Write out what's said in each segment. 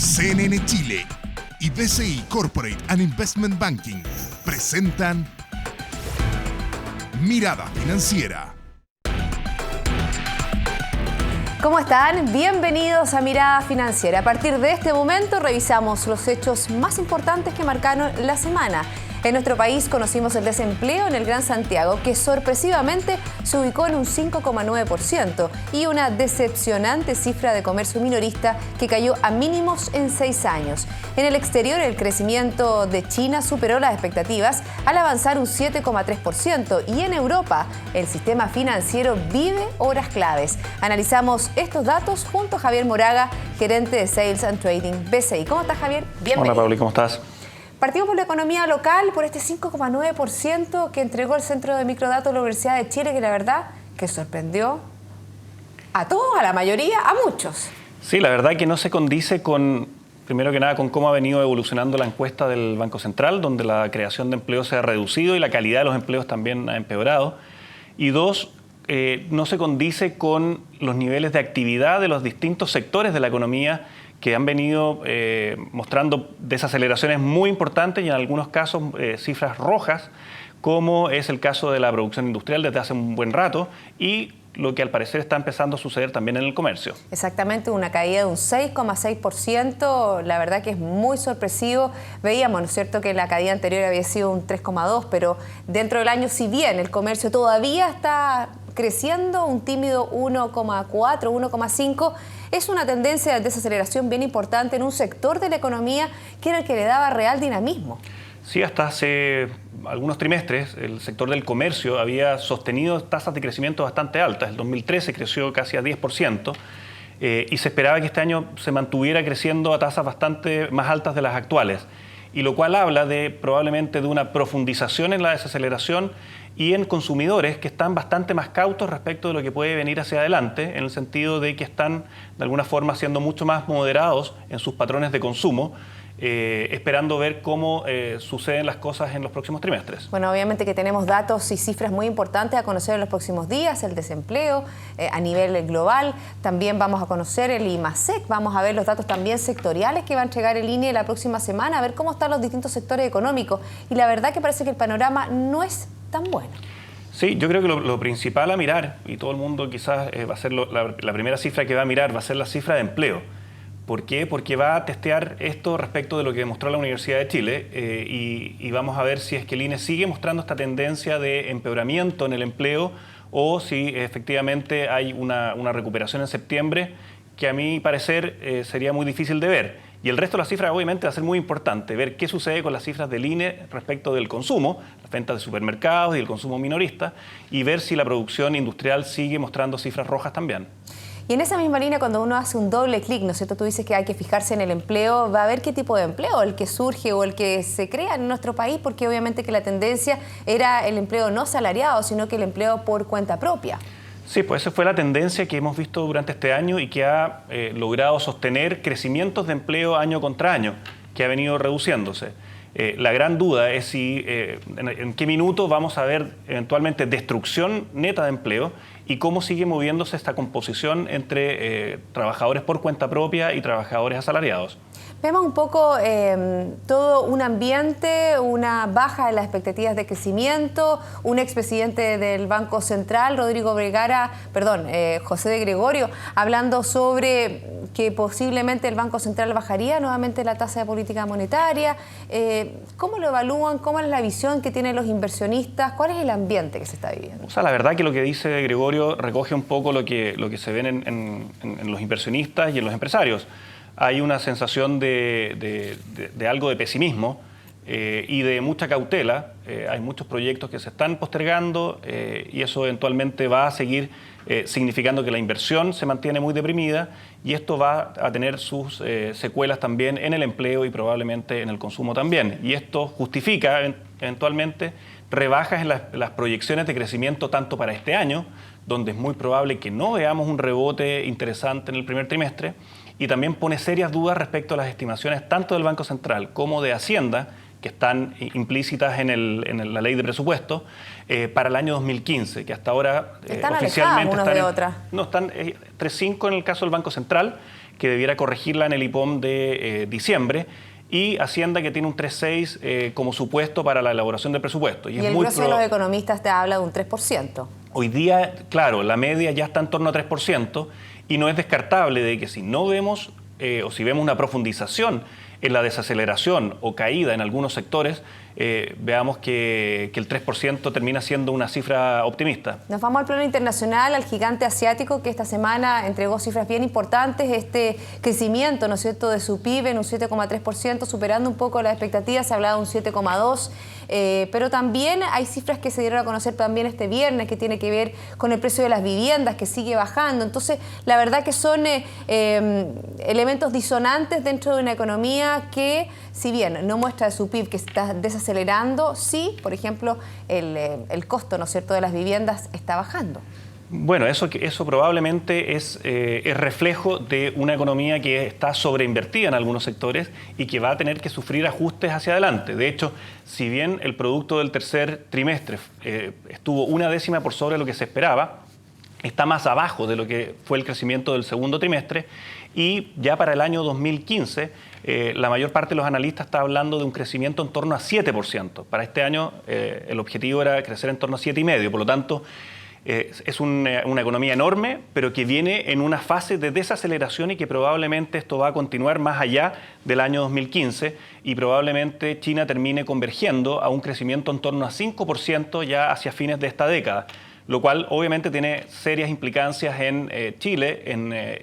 CNN Chile y BCI Corporate and Investment Banking presentan Mirada Financiera. ¿Cómo están? Bienvenidos a Mirada Financiera. A partir de este momento revisamos los hechos más importantes que marcaron la semana. En nuestro país conocimos el desempleo en el Gran Santiago, que sorpresivamente se ubicó en un 5,9% y una decepcionante cifra de comercio minorista que cayó a mínimos en 6 años. En el exterior, el crecimiento de China superó las expectativas al avanzar un 7,3% y en Europa, el sistema financiero vive horas claves. Analizamos estos datos junto a Javier Moraga, gerente de Sales and Trading BCI. ¿Cómo estás, Javier? Bienvenido. Hola, Pauli, ¿cómo estás? Partimos por la economía local, por este 5,9% que entregó el Centro de Microdatos de la Universidad de Chile, que la verdad que sorprendió a todos, a la mayoría, a muchos. Sí, la verdad que no se condice con, primero que nada, con cómo ha venido evolucionando la encuesta del Banco Central, donde la creación de empleo se ha reducido y la calidad de los empleos también ha empeorado. Y dos, no se condice con los niveles de actividad de los distintos sectores de la economía que han venido mostrando desaceleraciones muy importantes y en algunos casos cifras rojas, como es el caso de la producción industrial desde hace un buen rato y lo que al parecer está empezando a suceder también en el comercio. Exactamente, una caída de un 6,6%, la verdad que es muy sorpresivo. Veíamos, ¿no es cierto?, que la caída anterior había sido un 3,2%, pero dentro del año, si bien el comercio todavía está creciendo, un tímido 1,4%, 1,5%, es una tendencia de desaceleración bien importante en un sector de la economía que era el que le daba real dinamismo. Sí, hasta hace algunos trimestres el sector del comercio había sostenido tasas de crecimiento bastante altas. El 2013 creció casi a 10% y se esperaba que este año se mantuviera creciendo a tasas bastante más altas de las actuales. Y lo cual habla de probablemente de una profundización en la desaceleración y en consumidores que están bastante más cautos respecto de lo que puede venir hacia adelante, en el sentido de que están de alguna forma siendo mucho más moderados en sus patrones de consumo, esperando ver cómo suceden las cosas en los próximos trimestres. Bueno, obviamente que tenemos datos y cifras muy importantes a conocer en los próximos días, el desempleo a nivel global, también vamos a conocer el IMASEC, vamos a ver los datos también sectoriales que va a entregar el INE la próxima semana, a ver cómo están los distintos sectores económicos y la verdad que parece que el panorama no es tan bueno. Sí, yo creo que lo principal a mirar, y todo el mundo quizás va a ser la primera cifra que va a mirar, va a ser la cifra de empleo. ¿Por qué? Porque va a testear esto respecto de lo que demostró la Universidad de Chile y vamos a ver si es que el INE sigue mostrando esta tendencia de empeoramiento en el empleo o si efectivamente hay una recuperación en septiembre que a mi parecer sería muy difícil de ver. Y el resto de las cifras obviamente va a ser muy importante, ver qué sucede con las cifras del INE respecto del consumo, las ventas de supermercados y el consumo minorista, y ver si la producción industrial sigue mostrando cifras rojas también. Y en esa misma línea, cuando uno hace un doble clic, ¿no es cierto? Tú dices que hay que fijarse en el empleo, va a ver qué tipo de empleo, el que surge o el que se crea en nuestro país, porque obviamente que la tendencia era el empleo no salariado, sino que el empleo por cuenta propia. Sí, pues esa fue la tendencia que hemos visto durante este año y que ha logrado sostener crecimientos de empleo año contra año, que ha venido reduciéndose. La gran duda es si en qué minuto vamos a ver eventualmente destrucción neta de empleo y cómo sigue moviéndose esta composición entre trabajadores por cuenta propia y trabajadores asalariados. Vemos un poco todo un ambiente, una baja de las expectativas de crecimiento, un expresidente del Banco Central, José de Gregorio, hablando sobre que posiblemente el Banco Central bajaría nuevamente la tasa de política monetaria. ¿Cómo lo evalúan? ¿Cómo es la visión que tienen los inversionistas? ¿Cuál es el ambiente que se está viviendo? O sea, la verdad que lo que dice de Gregorio recoge un poco lo que se ven en los inversionistas y en los empresarios. Hay una sensación de algo de pesimismo y de mucha cautela. Hay muchos proyectos que se están postergando y eso eventualmente va a seguir significando que la inversión se mantiene muy deprimida y esto va a tener sus secuelas también en el empleo y probablemente en el consumo también. Y esto justifica eventualmente rebajas en las proyecciones de crecimiento tanto para este año, donde es muy probable que no veamos un rebote interesante en el primer trimestre, y también pone serias dudas respecto a las estimaciones tanto del Banco Central como de Hacienda, que están implícitas en la ley de presupuesto, para el año 2015, que hasta ahora están oficialmente unos de otra. No, están 3,5 en el caso del Banco Central, que debiera corregirla en el IPOM de diciembre, y Hacienda, que tiene un 3,6 como supuesto para la elaboración del presupuesto. Y el grueso de los economistas te habla de un 3%. Hoy día, claro, la media ya está en torno a 3%, y no es descartable de que si no vemos o si vemos una profundización en la desaceleración o caída en algunos sectores, veamos que el 3% termina siendo una cifra optimista. Nos vamos al plano internacional, al gigante asiático, que esta semana entregó cifras bien importantes. Este crecimiento, ¿no es cierto?, de su PIB en un 7,3%, superando un poco las expectativas. Se hablaba de un 7,2%. Pero también hay cifras que se dieron a conocer también este viernes, que tiene que ver con el precio de las viviendas, que sigue bajando. Entonces, la verdad que son elementos disonantes dentro de una economía que, si bien no muestra su PIB que está desacelerando, sí, por ejemplo, el costo, ¿no es cierto?, de las viviendas está bajando. Bueno, eso probablemente es reflejo de una economía que está sobreinvertida en algunos sectores y que va a tener que sufrir ajustes hacia adelante. De hecho, si bien el producto del tercer trimestre estuvo 1/10 por sobre lo que se esperaba, está más abajo de lo que fue el crecimiento del segundo trimestre, y ya para el año 2015 la mayor parte de los analistas está hablando de un crecimiento en torno a 7%. Para este año el objetivo era crecer en torno a 7,5%, por lo tanto es una economía enorme, pero que viene en una fase de desaceleración y que probablemente esto va a continuar más allá del año 2015, y probablemente China termine convergiendo a un crecimiento en torno a 5% ya hacia fines de esta década, lo cual obviamente tiene serias implicancias en Chile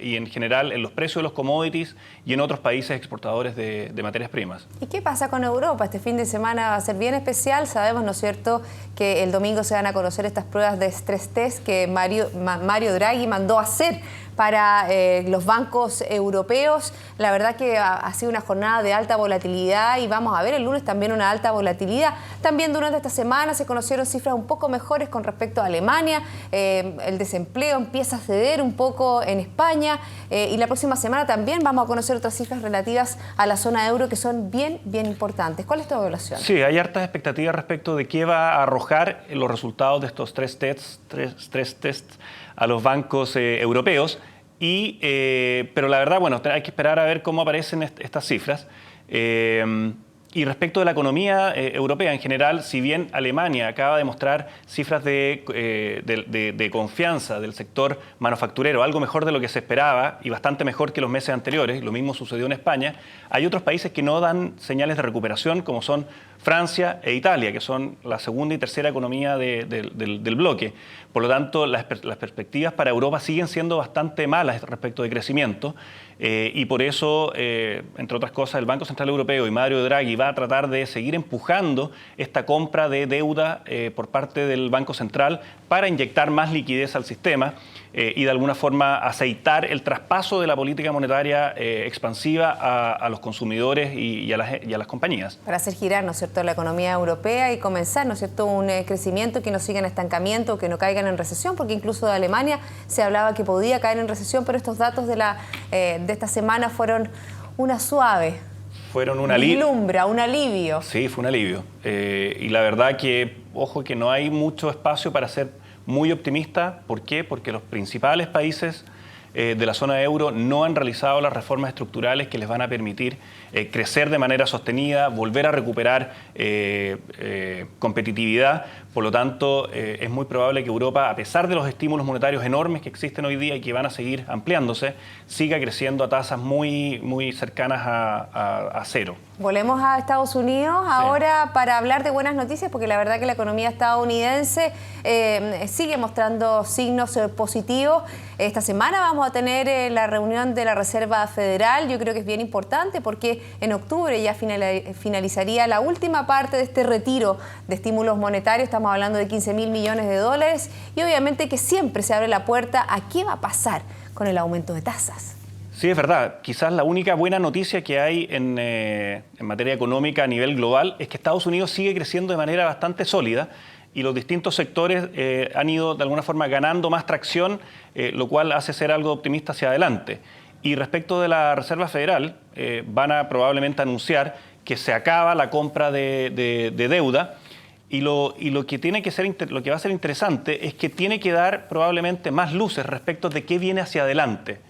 y en general en los precios de los commodities y en otros países exportadores de materias primas. ¿Y qué pasa con Europa? Este fin de semana va a ser bien especial. Sabemos, ¿no es cierto?, que el domingo se van a conocer estas pruebas de stress test que Mario Draghi mandó a hacer para los bancos europeos. La verdad que ha sido una jornada de alta volatilidad, y vamos a ver el lunes también una alta volatilidad. También durante esta semana se conocieron cifras un poco mejores con respecto a Alemania. El desempleo empieza a ceder un poco en España, y la próxima semana también vamos a conocer otras cifras relativas a la zona euro que son bien importantes. ¿Cuál es tu evaluación? Sí, hay hartas expectativas respecto de qué va a arrojar los resultados de estos stress tests a los bancos europeos, pero la verdad, bueno, hay que esperar a ver cómo aparecen estas cifras. Y respecto de la economía europea en general, si bien Alemania acaba de mostrar cifras de confianza del sector manufacturero, algo mejor de lo que se esperaba y bastante mejor que los meses anteriores, lo mismo sucedió en España, hay otros países que no dan señales de recuperación, como son Francia e Italia, que son la segunda y tercera economía del bloque. Por lo tanto, las perspectivas para Europa siguen siendo bastante malas respecto de crecimiento, y por eso, entre otras cosas, el Banco Central Europeo y Mario Draghi va a tratar de seguir empujando esta compra de deuda por parte del Banco Central para inyectar más liquidez al sistema y de alguna forma aceitar el traspaso de la política monetaria expansiva a los consumidores y a las compañías. Para hacer girar, ¿no es cierto?, la economía europea y comenzar, ¿no es cierto?, un crecimiento que no siga en estancamiento, que no caigan en recesión, porque incluso de Alemania se hablaba que podía caer en recesión, pero estos datos de esta semana fueron una suave. Fueron un alivio. Sí, fue un alivio. Y la verdad que, ojo, que no hay mucho espacio para ser muy optimista. ¿Por qué? Porque los principales países de la zona euro no han realizado las reformas estructurales que les van a permitir crecer de manera sostenida, volver a recuperar competitividad. Por lo tanto, es muy probable que Europa, a pesar de los estímulos monetarios enormes que existen hoy día y que van a seguir ampliándose, siga creciendo a tasas muy cercanas a cero. Volvemos a Estados Unidos ahora para hablar de buenas noticias, porque la verdad que la economía estadounidense sigue mostrando signos positivos. Esta semana vamos a tener la reunión de la Reserva Federal. Yo creo que es bien importante porque en octubre ya finalizaría la última parte de este retiro de estímulos monetarios. Estamos hablando de 15.000 millones de dólares, y obviamente que siempre se abre la puerta a qué va a pasar con el aumento de tasas. Sí, es verdad. Quizás la única buena noticia que hay en materia económica a nivel global es que Estados Unidos sigue creciendo de manera bastante sólida, y los distintos sectores han ido de alguna forma ganando más tracción, lo cual hace ser algo optimista hacia adelante. Y respecto de la Reserva Federal, van a probablemente anunciar que se acaba la compra de deuda, y lo que va a ser interesante es que tiene que dar probablemente más luces respecto de qué viene hacia adelante.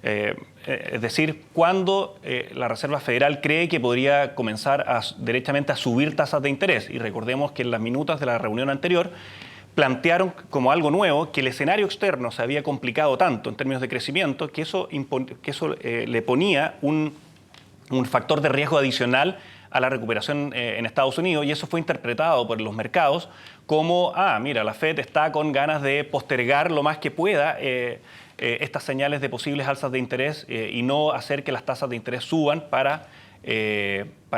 Es decir, cuando la Reserva Federal cree que podría comenzar derechamente a subir tasas de interés. Y recordemos que en las minutas de la reunión anterior plantearon como algo nuevo que el escenario externo se había complicado tanto en términos de crecimiento que eso le ponía un factor de riesgo adicional a la recuperación en Estados Unidos, y eso fue interpretado por los mercados como, mira, la Fed está con ganas de postergar lo más que pueda estas señales de posibles alzas de interés y no hacer que las tasas de interés suban para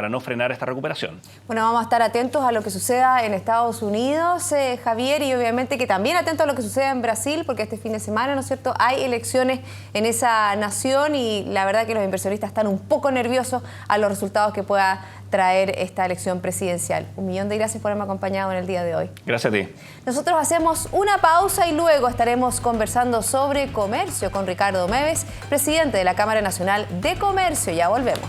no frenar esta recuperación. Bueno, vamos a estar atentos a lo que suceda en Estados Unidos, Javier, y obviamente que también atentos a lo que suceda en Brasil, porque este fin de semana, ¿no es cierto?, hay elecciones en esa nación y la verdad que los inversionistas están un poco nerviosos a los resultados que pueda traer esta elección presidencial. 1.000.000 de gracias por haberme acompañado en el día de hoy. Gracias a ti. Nosotros hacemos una pausa y luego estaremos conversando sobre comercio con Ricardo Meves, presidente de la Cámara Nacional de Comercio. Ya volvemos.